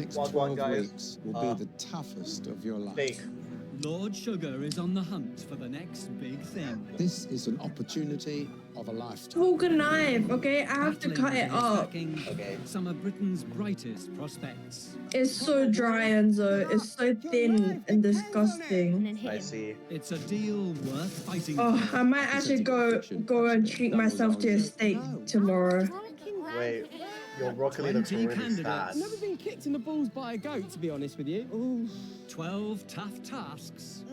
next Wagwan, 12 guys. weeks will be the toughest of your life. Fake. Lord Sugar is on the hunt for the next big thing. This is an opportunity of a lifetime. Fork and knife, okay? I have to Battling cut for it his up. backing, Okay. some of Britain's brightest prospects. It's so dry, Enzo. It's so thin and disgusting. I see. It's a deal worth fighting Oh, for. I might actually go and treat myself to a steak tomorrow. Wait, your broccoli looks 20 really candidates. sad. Never been kicked in the balls by a goat, to be honest with you. Ooh. 12 tough tasks.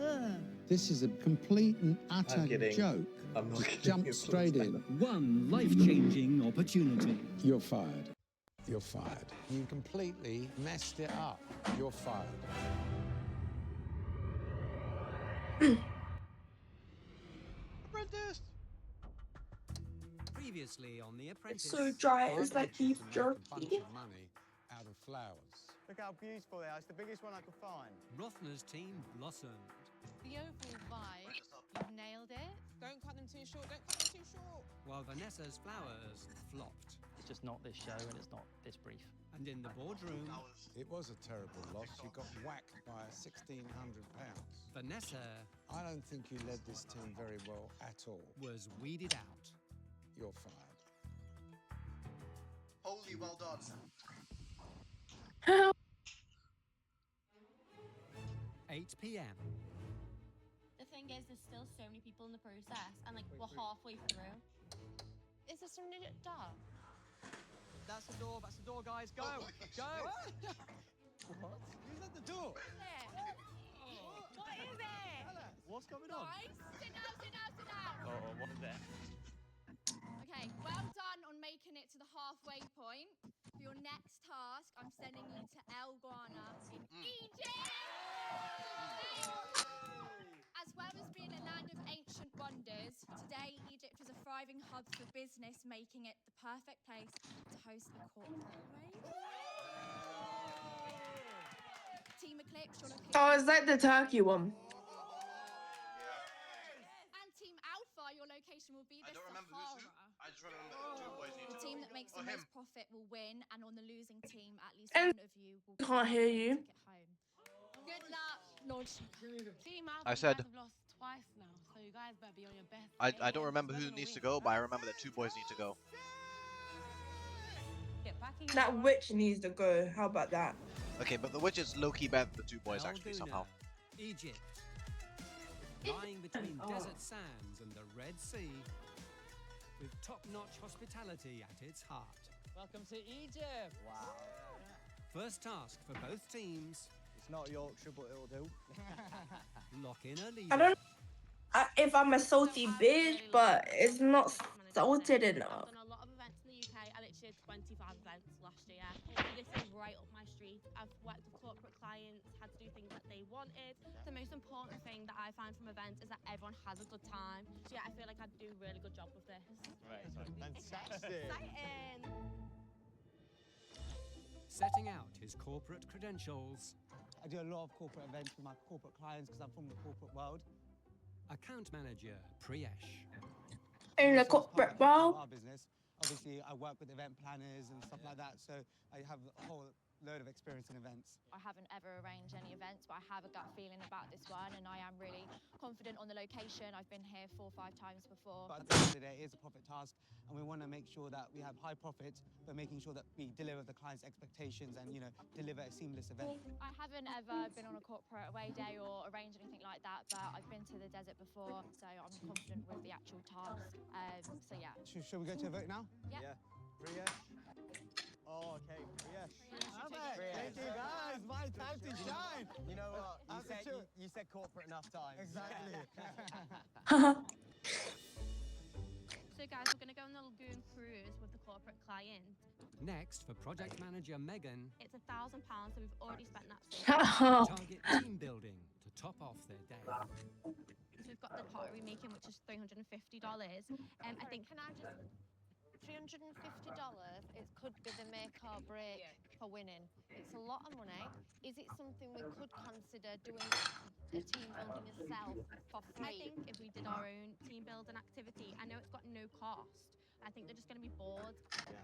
This is a complete and utter I'm kidding. joke. I'm not kidding. Jump It's straight in. One life-changing opportunity. You're fired. You're fired. You completely messed it up. You're fired. Apprentice. Previously on The Apprentice. It's so dry. It's like beef A bunch jerky. of money out of flowers. Look how beautiful they are. It's the biggest one I could find. Rothner's team blossomed. The overall vibe, you've nailed it. Don't cut them too short, don't cut them too short. While Vanessa's flowers flopped. It's just not this show and it's not this brief. And in the boardroom, It was a terrible loss. You got whacked by £1,600. Vanessa I don't think you led this team very well at all. was weeded out. You're fired. Holy well done. 8 p.m. The thing is, there's still so many people in the process, and like we're halfway through. Is there some legit dog? That's the door, guys. Go! Oh, Go! What? Who's at the door? What is it? What's going on? Guys, sit down. Oh, what is that? Okay, well done on making it to the halfway point. For your next task, I'm sending you to El Guana in Egypt. As well as being a land of ancient wonders, today Egypt is a thriving hub for business, making it the perfect place to host a corporate rave. Team Eclipse, your location. Oh, it's like the turkey one. And Team Alpha, your location will be the I don't remember who's who. Sahara. I just remember the two boys need The to team that makes the him. most profit will win, and on the losing team, at least And- one of you will Can't hear you. take it home. Good luck, Lord Sugar. Team Alpha, I said- you guys have lost twice now, so you guys better be on your best. I game. don't remember who You're gonna needs to win. go, but I remember that two boys need to go. Get back in That your- witch needs to go. How about that? Okay, but the witch is low-key better than the two boys, El actually, Guna, somehow. Egypt. Lying between Oh. desert sands and the Red Sea, with top-notch hospitality at its heart. Welcome to Egypt. Wow. First task for both teams, It's not Yorkshire, but it'll do. lock in a leader. I don't if I'm a salty bitch, but it's not salted I've enough. done a lot of events in the UK. I literally did 25 events last year. So this is right up my street. I've worked with corporate clients, had to do things that they wanted. The most important thing that I find from events is that everyone has a good time. So yeah, I feel like I do a really good job with this. Right. Fantastic. Exciting! Setting out his corporate credentials, I do a lot of corporate events with my corporate clients because I'm from the corporate world. account manager Priyesh. In the This is part corporate of world. our business. Obviously, I work with event planners and stuff like that, so I have a whole load of experience in events. I haven't ever arranged any events, but I have a gut feeling about this one, and I am really confident on the location. I've been here 4 or 5 times before. But at the end of the day, it is a profit task, and we want to make sure that we have high profit, but making sure that we deliver the client's expectations and, deliver a seamless event. I haven't ever been on a corporate away day or arranged anything like that, but I've been to the desert before, so I'm confident with the actual task. So yeah. Should we go to a vote now? Yeah. Priyesh. Oh, okay, Priyesh. Priyesh. Thank you, guys. My time to shine. You know what? After You said corporate enough times. Exactly. So guys, we're gonna go on the lagoon cruise with the corporate client. Next, for project manager Megan, It's £1,000, so we've already spent that. So far. target team building to top off their day. So we've got the pottery making, which is $350. I think. Can I just... $350, it could be the make or break for winning. It's a lot of money. Is it something we could consider doing a team building yourself for I free? think if we did our own team building activity, I know it's got no cost. I think they're just going to be bored,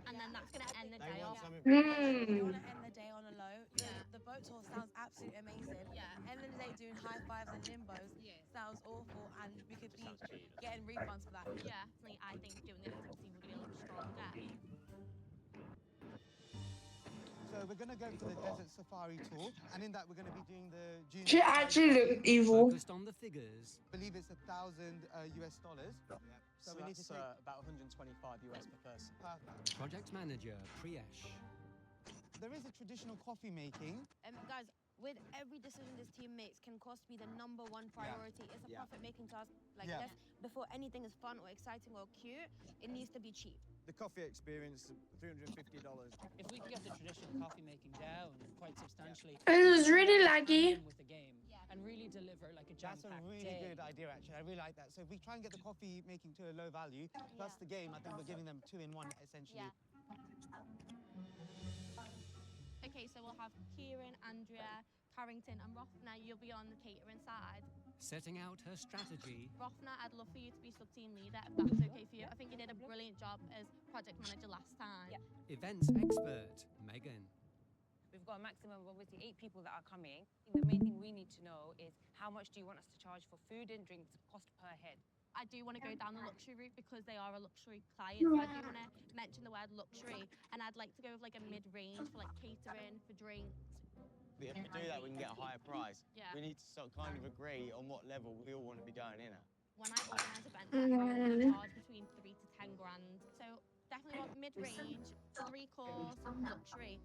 and then that's going to end the day off. Mm. want to end the day on a low. The boat tour sounds absolutely amazing. Yeah. End of the day, doing high fives and limbos sounds awful, and we could be getting refunds for that. Yeah, definitely. I think doing the activity would be a lot stronger. So we're going to go for the Desert Safari tour, and in that we're going to be doing the June. She actually looked evil. Focused on the figures. I believe it's $1,000 US. So we need to that's take about 125 US per person. Perfect. Project manager Priyesh. There is a traditional coffee making. Guys, with every decision this team makes can cost be the #1 priority. It's a profit-making task like this. Before anything is fun or exciting or cute, it needs to be cheap. The coffee experience, $350. If we can get the traditional coffee making down quite substantially, It was really laggy. with the game and really deliver like a That's a jam-packed really day. good idea, actually. I really like that. So if we try and get the coffee making to a low value, plus the game, I think we're giving them 2-in-1, essentially. Yeah. Okay, so we'll have Kieran, Andrea, Carrington, and Rofna. You'll be on the catering side. Setting out her strategy. Rofna, I'd love for you to be sub-team leader, if that's okay for you. I think you did a brilliant job as project manager last time. Events expert Megan. We've got a maximum of obviously 8 people that are coming. The main thing we need to know is how much do you want us to charge for food and drinks, cost per head? I do want to go down the luxury route because they are a luxury client. So I do want to mention the word luxury, and I'd like to go with like a mid-range for like catering, for drinks. If we do that, we can get a higher price. Yeah. We need to sort of kind of agree on what level we all want to be going in at. When I organise events, I really charge between 3 to 10 grand. So definitely want mid-range, 3-course, luxury.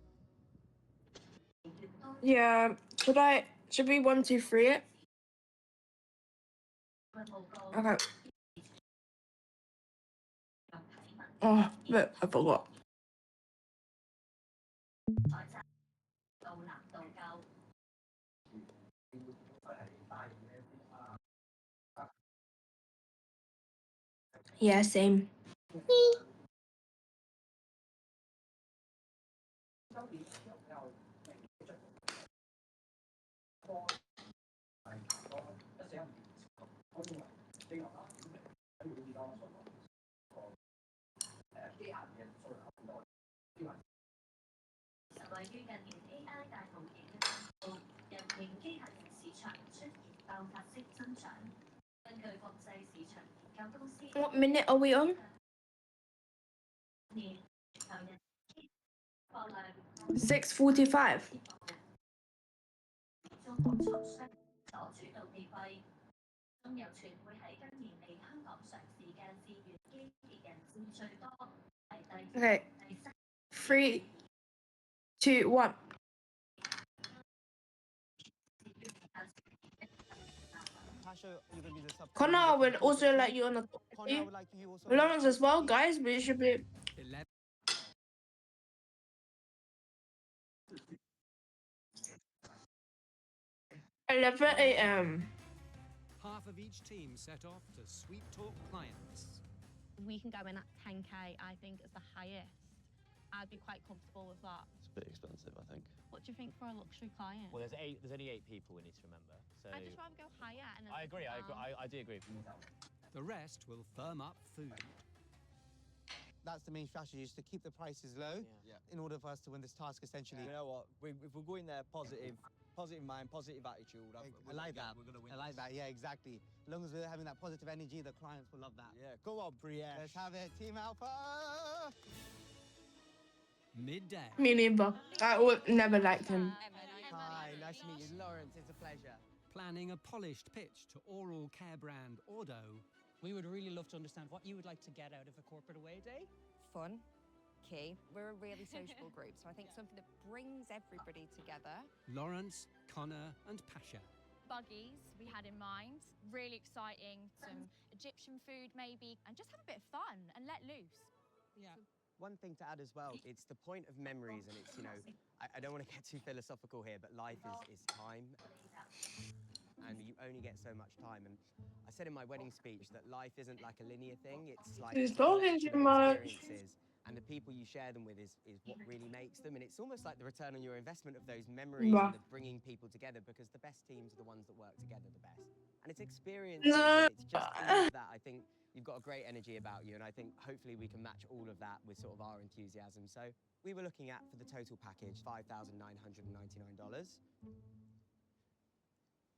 Yeah. Should we 1, 2, 3 it? Okay. Oh, but I forgot. Yeah, same. What minute are we on? 6:45. Okay. 3, 2, 1. Pasha, you're going to be the sub. Connor, I would also like you on the Connor, I would like you also. Lawrence as well, guys, but it should be 11. a.m. Half of each team set off to sweet talk clients. We can go in at 10k, I think, as the highest. I'd be quite comfortable with that. It's a bit expensive, I think. What do you think for a luxury client? Well, there's only 8 people we need to remember. So I'd just rather go higher. And then I agree. down. I do agree. The rest will firm up food. That's the main strategy, is to keep the prices low in order for us to win this task, essentially. You know what? If we're going there positive mind, positive attitude. I like that. We're going to win. I like that. Yeah, exactly. As long as we're having that positive energy, the clients will love that. Yeah, go on, Priyesh. Let's have it, Team Alpha. Midday. Me neither. I would never liked him. Hi, nice to meet you, Lawrence. It's a pleasure. Planning a polished pitch to oral care brand Ordo. We would really love to understand what you would like to get out of a corporate away day. Fun, key. We're a really sociable group, so I think something that brings everybody together. Lawrence, Connor, and Pasha. Buggies we had in mind, really exciting, some Egyptian food maybe, and just have a bit of fun and let loose. Yeah. One thing to add as well, it's the point of memories, and it's, you know, I don't want to get too philosophical here, but life is time, and you only get so much time. And I said in my wedding speech that life isn't like a linear thing, it's like He's talking too much. experiences, and the people you share them with is what really makes them. And it's almost like the return on your investment of those memories and the bringing people together, because the best teams are the ones that work together the best. And it's experiences, and it's just that I think You've got a great energy about you, and I think hopefully we can match all of that with sort of our enthusiasm. So we were looking at, for the total package, $5,999.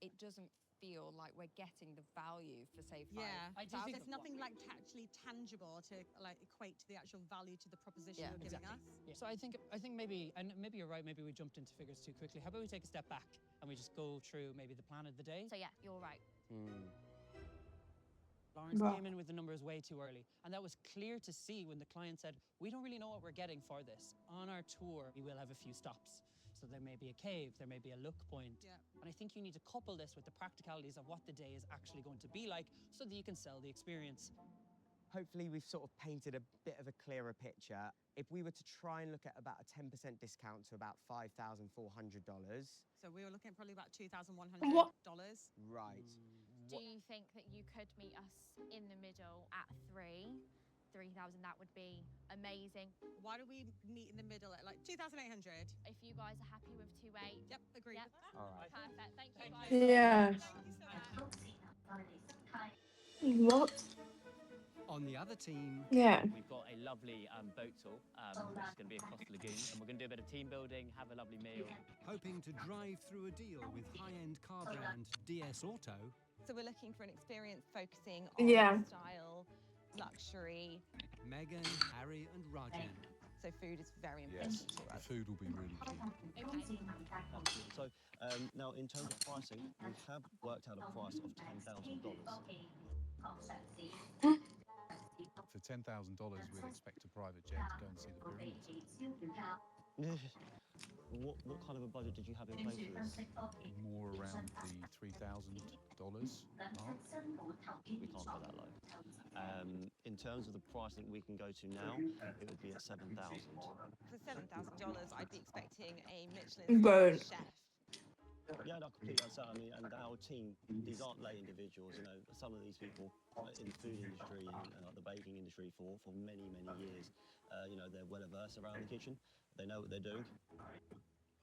It doesn't feel like we're getting the value for, say, Yeah, $5,000. there's nothing like actually tangible to like equate to the actual value to the proposition you're giving us. Yeah. So I think maybe, and maybe you're right, maybe we jumped into figures too quickly. How about we take a step back and we just go through maybe the plan of the day? So yeah, you're right. Lawrence came in with the numbers way too early, and that was clear to see when the client said, we don't really know what we're getting for this. On our tour, we will have a few stops. So there may be a cave, there may be a look point. Yeah. And I think you need to couple this with the practicalities of what the day is actually going to be like so that you can sell the experience. Hopefully we've sort of painted a bit of a clearer picture. If we were to try and look at about a 10% discount to about $5,400. So we were looking at probably about $2,100. Right. Do you think that you could meet us in the middle at 3,000? That would be amazing. Why don't we meet in the middle at like 2,800? If you guys are happy with 2,800. Yep, agreed. Yep. All right. Perfect. Thank you guys. Yeah. What? On the other team, Yeah. We've got a lovely boat tour, which is going to be across the lagoon, and we're going to do a bit of team building, have a lovely meal. hoping to drive through a deal with high-end car brand DS Auto. So we're looking for an experience focusing on Yeah. style, luxury. Meghan, Harry and Rajan. So food is very important to us. Food will be really key. Absolutely. So now, in terms of pricing, we have worked out a price of $10,000. For $10,000, we'd expect a private jet to go and see the pyramids. What kind of a budget did you have in place for this? More around the $3,000 mark. We can't go that low. In terms of the pricing we can go to now, it would be at $7,000. For $7,000, I'd be expecting a Michelin Right. chef. Yeah, no, completely understand. I mean, and our team, these aren't lay individuals, you know. Some of these people in the food industry and the baking industry for many, many years, you know, they're well versed around the kitchen. They know what they're doing.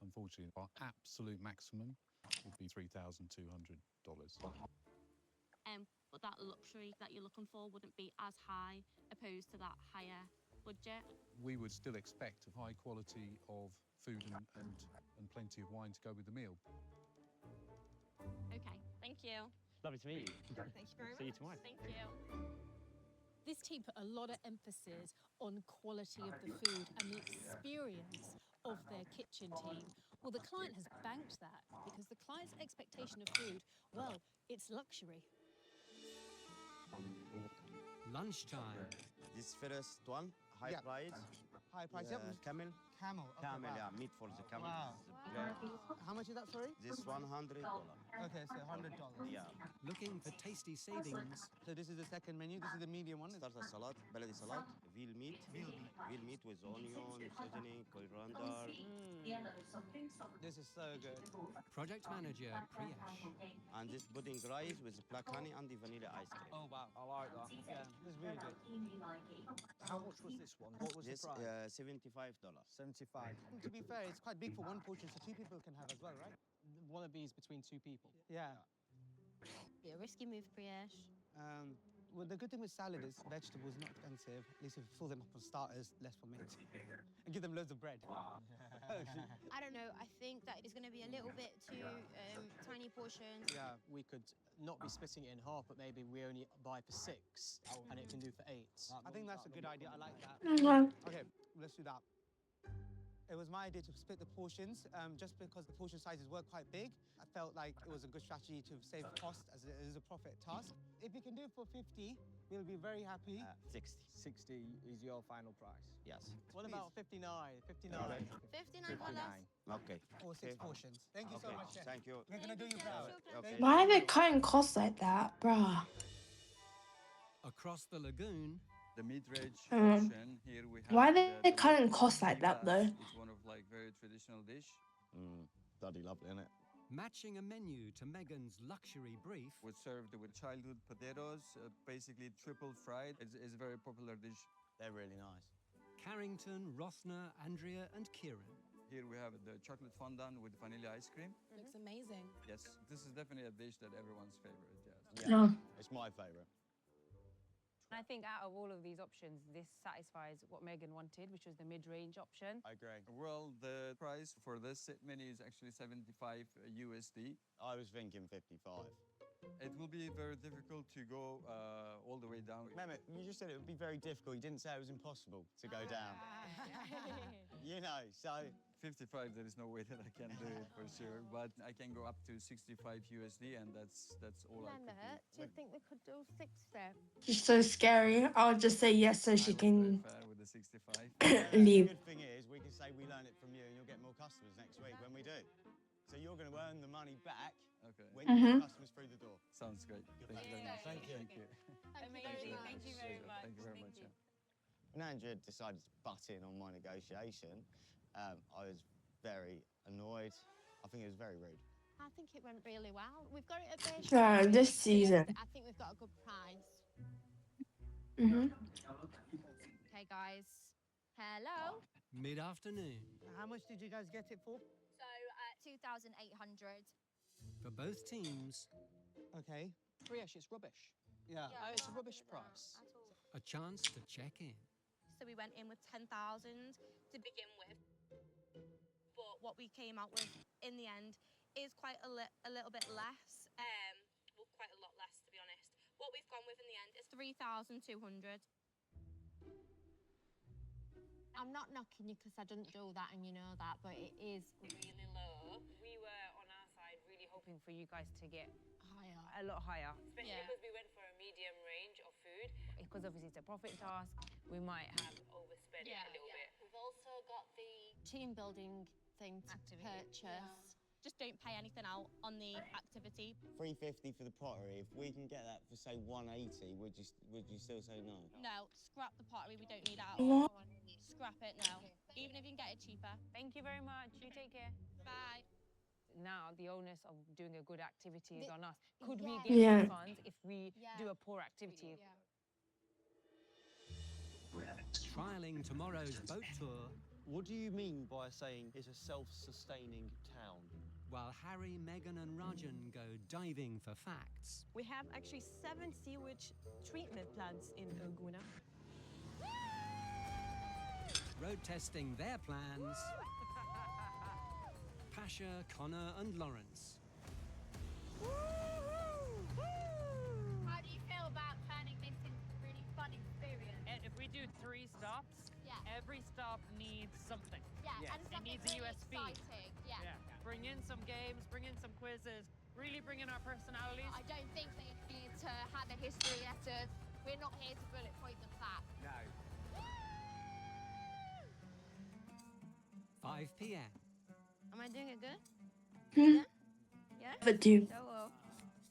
Unfortunately, our absolute maximum would be $3,200. But that luxury that you're looking for wouldn't be as high opposed to that higher budget. We would still expect a high quality of food and plenty of wine to go with the meal. Okay, thank you. Lovely to meet you. Thank you very much. See you tomorrow. Thank you. This team put a lot of emphasis on quality of the food and the experience of their kitchen team. Well, the client has banked that because the client's expectation of food, well, it's luxury. Lunchtime. This first one, high Yeah. price. High price, yep. Camel. Camel. Okay, Camel, wow. yeah, meat for the camel. Wow. How much is that, sorry? This $100. Okay, so $100. Yeah. Looking for tasty savings. So this is the second menu. This is the medium one. Starter salad, baladi salad, veal meat. Veal meat with onion, seasoning, coriander. This is so good. Project manager Priyash. And this pudding rice with black honey and the vanilla ice cream. Oh, wow. I like that. Yeah, this is really good. How much was this one? What was This the price? $75. 75. To be fair, it's quite big for one portion, so two people can have as well, right? One of these between two people. Yeah. Be a risky move, Priyesh. Well, the good thing with salad is vegetables not expensive. At least if you fill them up on starters, less for meat. And give them loads of bread. I don't know. I think that it's going to be a little bit too tiny portions. Yeah, we could not be splitting it in half, but maybe we only buy for 6 and it can do for 8. I think that's a good idea. I like that. Mhm. Okay, let's do that. It was my idea to split the portions, just because the portion sizes were quite big. I felt like it was a good strategy to save cost as it is a profit task. If you can do it for 50, we'll be very happy. 60. 60 is your final price? Yes. What about 59? 59. $59. Okay. For 6 portions. Thank you so Okay, much, Chef. thank you. We're gonna do you proud. Okay. Why are they cutting costs like that, bruh? Across the lagoon. The mid-range Mm. option here we have. Why are they cutting costs like that, though? It's one of like very traditional dish. Bloody lovely, isn't it? Matching a menu to Meghan's luxury brief. Was served with childhood potatoes, basically triple fried. It's a very popular dish. They're really nice. Carrington, Rothner, Andrea and Kieran. Here we have the chocolate fondant with vanilla ice cream. Looks amazing. Yes, this is definitely a dish that everyone's favorite. Yes. Yeah, it's my favorite. And I think out of all of these options, this satisfies what Megan wanted, which was the mid-range option. I agree. Well, the price for this sit mini is actually 75 USD. I was thinking 55. It will be very difficult to go all the way down. Mehmet, you just said it would be very difficult. You didn't say it was impossible to go down. You know, so 55, there is no way that I can do it for sure, but I can go up to 65 USD, and that's all I could Mehmet, do you think we could do 60? She's so scary. I'll just say yes so she can fair with the 65. leave. The good thing is, we can say we learned it from you, and you'll get more customers next week when we do. So you're going to earn the money back when you get customers through the door. Sounds great. Thank you very much. Thank you. Thank you. Amazing. Thank you very much. Thank you very much. Yeah. When Andrea decided to butt in on my negotiation, I was very annoyed. I think it was very rude. I think it went really well. We've got it at base. This season. I think we've got a good price. Okay, guys. Hello. Mid-afternoon. How much did you guys get it for? So, 2,800. For both teams, Okay. Priyesh, it's rubbish. Yeah. It's a rubbish price. a chance to check in. So we went in with 10,000 to begin with. But what we came out with in the end is quite a little bit less. Well, quite a lot less, to be honest. What we've gone with in the end is 3,200. I'm not knocking you because I didn't do that and you know that, but it is really low. We were on our side really hoping for you guys to get a lot higher. Especially because we went for a medium range of food. Because obviously it's a profit task, we might have overspent it a little bit. We've also got the team building thing to activity. purchase. Just don't pay anything out on the activity. 350 for the pottery. If we can get that for say 180, would you still say no? No, scrap the pottery. We don't need it at What? all. Scrap it now. Even if you can get it cheaper. Thank you very much. You take care. Bye. Now the onus of doing a good activity is on us. Could we Yeah. get Yeah. refunds if we do a poor activity? Trialing tomorrow's boat tour What do you mean by saying it's a self-sustaining town? while Harry, Meghan and Rajan go diving for facts. We have actually 7 sewage treatment plants in Uguna. Road testing their plans. Pasha, Connor and Lawrence. How do you feel about turning this into a really fun experience? And if we do 3 stops, every stop needs something. Yeah, and it something needs really a USP. exciting. Yeah. Bring in some games, bring in some quizzes, really bring in our personalities. I don't think they need to have a history lesson. We're not here to bullet point the facts. No. 5 p.m. Am I doing it good? Hmm. Yeah? But do. Go on.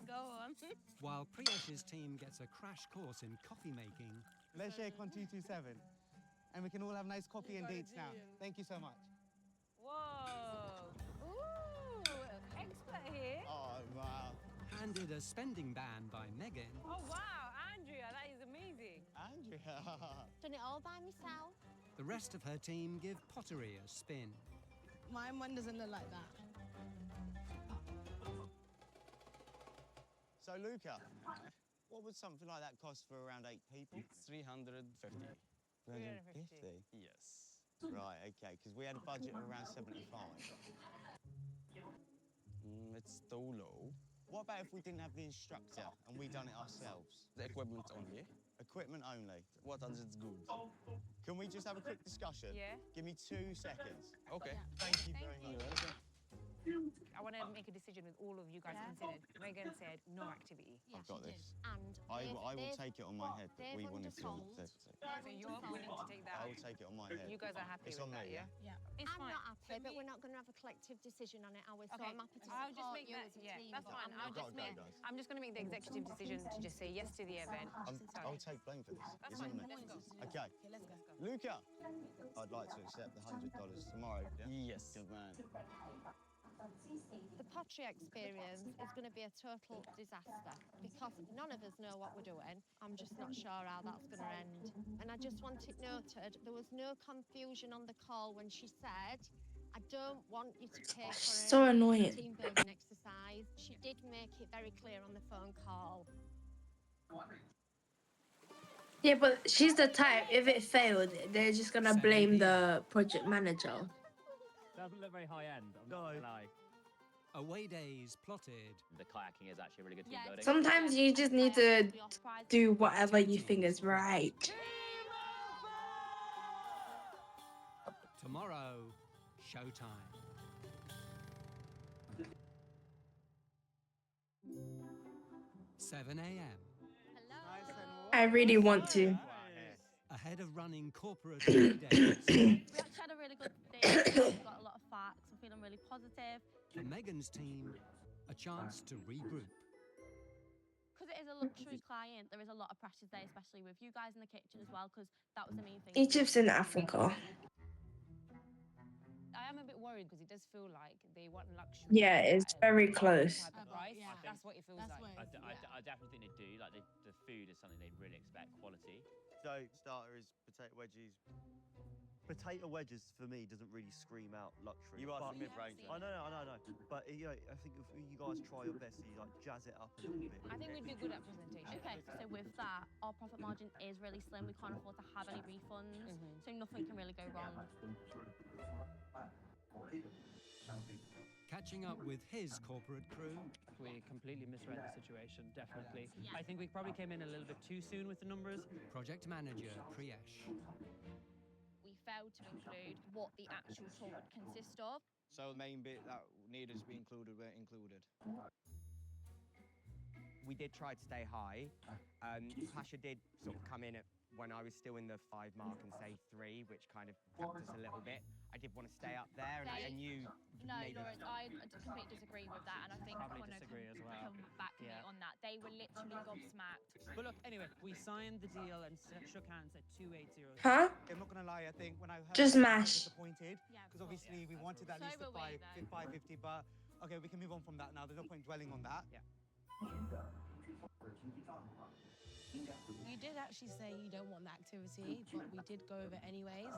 Go on. While Priyesh's team gets a crash course in coffee making, Let's shake on 227. And we can all have nice coffee and dates now. Thank you so much. Whoa! Ooh, expert here. Oh, wow. handed a spending ban by Meghan, Oh wow, Andrea, that is amazing. Andrea. Done it all by myself. the rest of her team give pottery a spin. My one doesn't look like that. So, Luca, what would something like that cost for around 8 people? 350. 350? Yes. Right, okay, because we had a budget of around 75. It's too low. What about if we didn't have the instructor and we done it ourselves? The equipment only. Equipment only. What else is good? Can we just have a quick discussion? Yeah. Give me 2 seconds. Okay. Thank you very much. I want to make a decision with all of you guys considered. Megan said no activity. I've got this. And I will take it on my head that we wanted to. So you're willing to take that? I will take it on my head. You guys are happy It's with on that, me, yeah? yeah? It's I'm fine. not happy, but we're not going to have a collective decision on it, are we? So Okay, I'm happy to I'll just support make you that. as a Yeah, team. that's but fine. I'm not- I'm just going to make the executive decision to just say yes to the event. I'll take blame for this. That's It's on fine. me. Let's go. Okay. let's go. Luca, I'd like to accept the $100 tomorrow. Yes. Good man. The pottery experience is going to be a total disaster because none of us know what we're doing. I'm just not sure how that's going to end. And I just want it noted, there was no confusion on the call when she said, I don't want you to pay for So annoying. a team building exercise. She did make it very clear on the phone call. Yeah, but she's the type. If it failed, they're just gonna blame the project manager. Doesn't look very high end. I'm not gonna lie. Away days plotted. The kayaking is actually a really good team building. Sometimes you just need to do whatever you think is right. Tomorrow, showtime. (7 a.m.) I really want to. Ahead of running corporate days. We actually had a really good day. We've got a lot of facts. I'm feeling really positive. For Megan's team, a chance to regroup. Because it is a luxury client, there is a lot of pressures there, especially with you guys in the kitchen as well, because that was the main thing. Egypt's in Africa. I am a bit worried because it does feel like they want luxury. Yeah, it's very close. Type of price. That's what it feels like. I definitely think they do. Like the food is something they really expect, quality. So starter is potato wedgies. Potato wedges for me doesn't really scream out luxury. You are but- some mid-range. I know. But you know, I think if you guys try your best, you like jazz it up a little bit. I think we'd be good at presentation. Okay, so with that, our profit margin is really slim. We can't afford to have any refunds, so nothing can really go wrong. Catching up with his corporate crew. We completely misread the situation, definitely. I think we probably came in a little bit too soon with the numbers. Project manager Priyesh. We failed to include what the actual tour would consist of. So the main bit that needed to be included weren't included. We did try to stay high. Pasha did sort of come in at when I was still in the 5 mark and say 3, which kind of capped us a little bit. I did want to stay up there, and I knew. No, maybe- Lawrence, I completely disagree with that, and I think Probably Connor disagree as well. come back me Yeah. on that. They were literally gobsmacked. But look, anyway, we signed the deal and shook hands at 280. Huh? I'm not gonna lie, I think when I heard Just that, I was mash. disappointed because obviously we wanted at So least the were we, 550, but okay, we can move on from that now. There's no point dwelling on that. Yeah. You did actually say you don't want the activity, but we did go over anyways.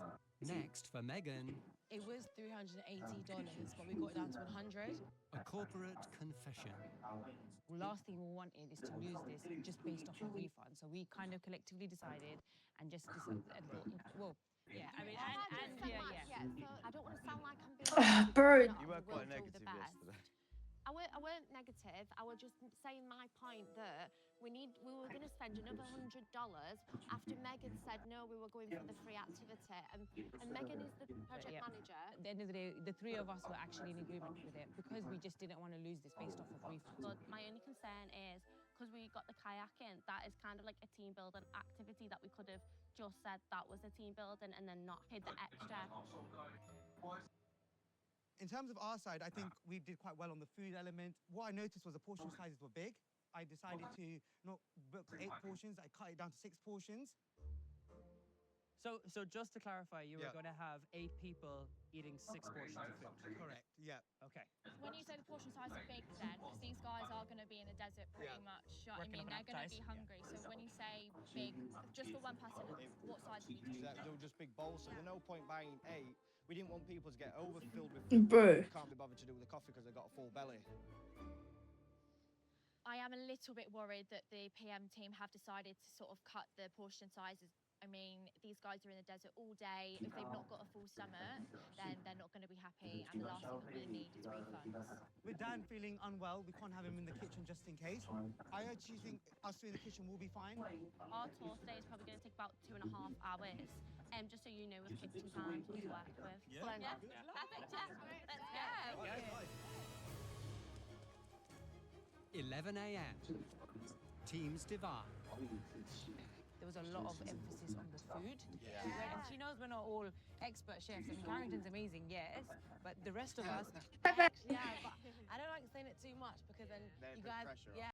Next for Megan, It was $380, but we got it down to 100. a corporate confession. Last thing we wanted is to lose this just based off a refund. So we kind of collectively decided and just decided, well, yeah, I mean, and yeah. So I don't want to sound like I'm being. Bro. You were quite We'll do negative the best. yesterday. I weren't negative. I was just saying my point that we were going to spend another $100 after Megan said no, we were going for the free activity, and Megan is the project manager. At the end of the day, the three of us were actually in agreement with it because we just didn't want to lose this based off of refunds. But my only concern is because we got the kayaking, that is kind of like a team building activity that we could have just said that was a team building and then not paid the extra. In terms of our side, I think we did quite well on the food element. What I noticed was the portion sizes were big. I decided to not book 8 portions. I cut it down to 6 portions. So just to clarify, you were Yeah. going to have 8 people eating 6 portions of food. Correct, yeah. Okay. When you say the portion size is big then, because these guys are going to be in the desert pretty much, you know what I Working mean? up They're an going to be hungry. So when you say big, just for one person, what size are we talking? They were just big bowls, so there's no point buying 8. We didn't want people to get overfilled with Bro. food. Can't be bothered to do with the coffee because they've got a full belly. I am a little bit worried that the PM team have decided to sort of cut the portion sizes. I mean, these guys are in the desert all day. If they've not got a full stomach, then they're not going to be happy. And the last thing that we need is refunds. With Dan feeling unwell, we can't have him in the kitchen just in case. I actually think us two in the kitchen will be fine. Our tour today is probably going to take about 2.5 hours. Just so you know, with kitchen time to work with. Yeah. Perfect. Let's go. 11 a.m. Teams divide. There was a lot of emphasis on the food. And she knows we're not all expert chefs. I mean, Carrington's amazing, yes, but the rest of us, Yeah, but I don't like saying it too much because then They you put guys, pressure on. yeah.